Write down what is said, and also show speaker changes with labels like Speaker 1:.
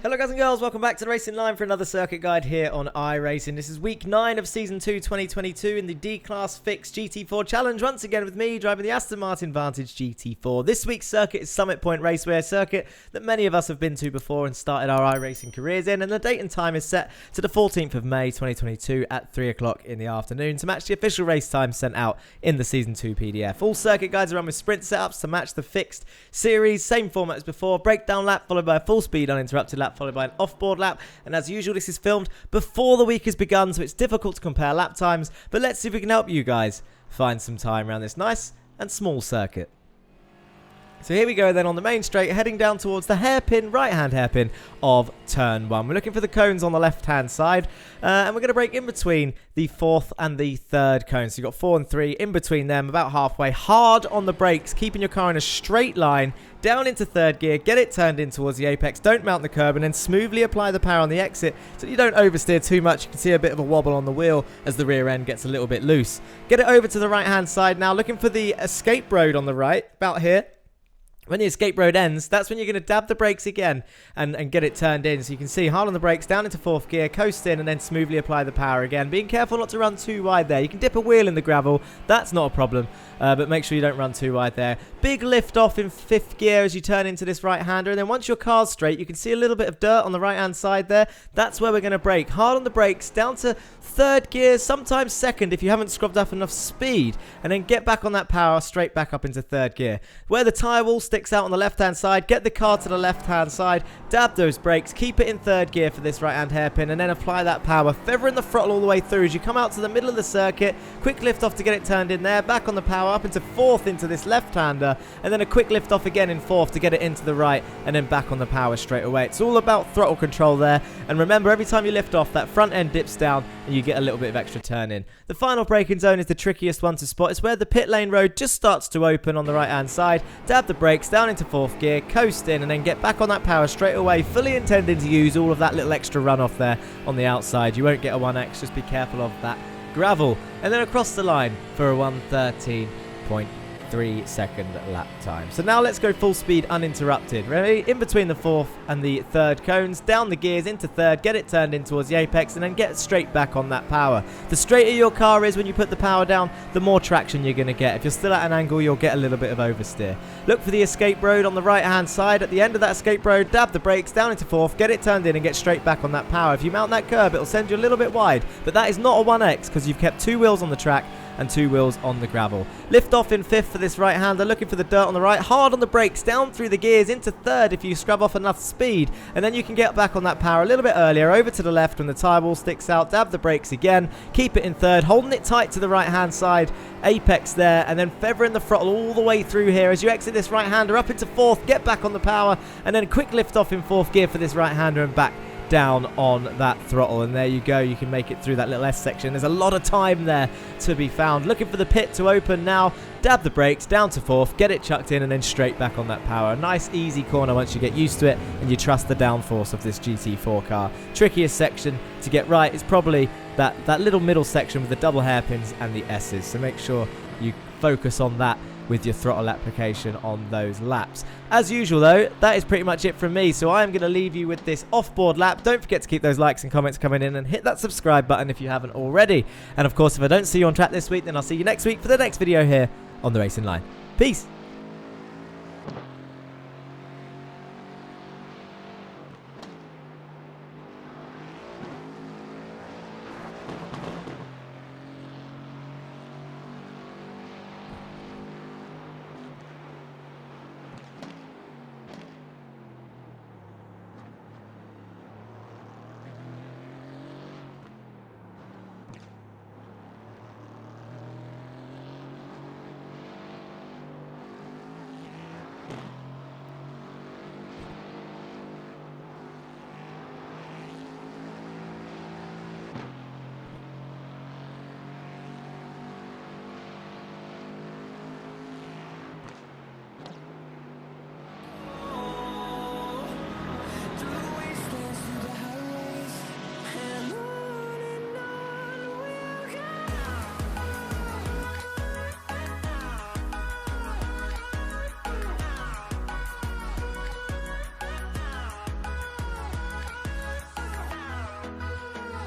Speaker 1: Hello guys and girls, welcome back to the Racing Line for another circuit guide here on iRacing. This is week 9 of season 2 2022 in the D-Class Fixed GT4 Challenge. Once again with me driving the Aston Martin Vantage GT4. This week's circuit is Summit Point Raceway, a circuit that many of us have been to before and started our iRacing careers in, and the date and time is set to the 14th of May 2022 at 3 o'clock in the afternoon to match the official race time sent out in the season 2 PDF. All circuit guides are run with sprint setups to match the fixed series, same format as before, breakdown lap followed by a full speed uninterrupted lap followed by an offboard lap, and as usual this is filmed before the week has begun, so it's difficult to compare lap times, but let's see if we can help you guys find some time around this nice and small circuit. So here we go then on the main straight, heading down towards the hairpin, right-hand hairpin of turn 1. We're looking for the cones on the left-hand side, and we're going to brake in between the 4th and the 3rd cones. So you've got 4 and 3 in between them, about halfway. Hard on the brakes, keeping your car in a straight line, down into 3rd gear, get it turned in towards the apex, don't mount the curb, and then smoothly apply the power on the exit so you don't oversteer too much. You can see a bit of a wobble on the wheel as the rear end gets a little bit loose. Get it over to the right-hand side now, looking for the escape road on the right, about here. When the escape road ends, that's when you're going to dab the brakes again and get it turned in. So you can see hard on the brakes, down into 4th gear, coast in, and then smoothly apply the power again. Being careful not to run too wide there. You can dip a wheel in the gravel. That's not a problem, but make sure you don't run too wide there. Big lift off in 5th gear as you turn into this right-hander. And then once your car's straight, you can see a little bit of dirt on the right-hand side there. That's where we're going to brake. Hard on the brakes, down to 3rd gear, sometimes 2nd if you haven't scrubbed up enough speed. And then get back on that power, straight back up into 3rd gear. Where the tyre wall sticks out on the left-hand side, get the car to the left-hand side, dab those brakes, keep it in 3rd gear for this right-hand hairpin, and then apply that power, feathering the throttle all the way through as you come out to the middle of the circuit. Quick lift off to get it turned in there, back on the power, up into 4th into this left-hander, and then a quick lift off again in 4th to get it into the right, and then back on the power straight away. It's all about throttle control there, and remember, every time you lift off, that front end dips down, and you get a little bit of extra turn in. The final braking zone is the trickiest one to spot. It's where the pit lane road just starts to open on the right-hand side. Dab the brakes down into 4th gear, coast in, and then get back on that power straight away, fully intending to use all of that little extra runoff there on the outside. You won't get a 1x, just be careful of that gravel. And then across the line for a 1:13.3-second lap time. So now let's go full speed uninterrupted. Ready? In between the 4th and the 3rd cones, down the gears into 3rd, get it turned in towards the apex, and then get straight back on that power. The straighter your car is when you put the power down, the more traction you're going to get. If you're still at an angle, you'll get a little bit of oversteer. Look for the escape road on the right-hand side. At the end of that escape road, dab the brakes down into 4th, get it turned in, and get straight back on that power. If you mount that curb, it'll send you a little bit wide, but that is not a 1x because you've kept 2 wheels on the track and 2 wheels on the gravel. Lift off in 5th for this right-hander, looking for the dirt on the right. Hard on the brakes, down through the gears into 3rd if you scrub off enough speed, and then you can get back on that power a little bit earlier, over to the left when the tyre wall sticks out. Dab the brakes again, keep it in 3rd, holding it tight to the right-hand side, apex there, and then feathering the throttle all the way through here as you exit this right-hander up into 4th, get back on the power, and then quick lift off in 4th gear for this right-hander and back down on that throttle. And there you go, you can make it through that little S section. There's a lot of time there to be found. Looking for the pit to open now, dab the brakes down to 4th, get it chucked in, and then straight back on that power. A nice easy corner once you get used to it and you trust the downforce of this GT4 car. Trickiest section to get right is probably that little middle section with the double hairpins and the S's, so make sure you focus on that with your throttle application on those laps. As usual though, that is pretty much it from me, so I am going to leave you with this offboard lap. Don't forget to keep those likes and comments coming in, and hit that subscribe button if you haven't already. And of course, if I don't see you on track this week, then I'll see you next week for the next video here on the Racing Line. Peace!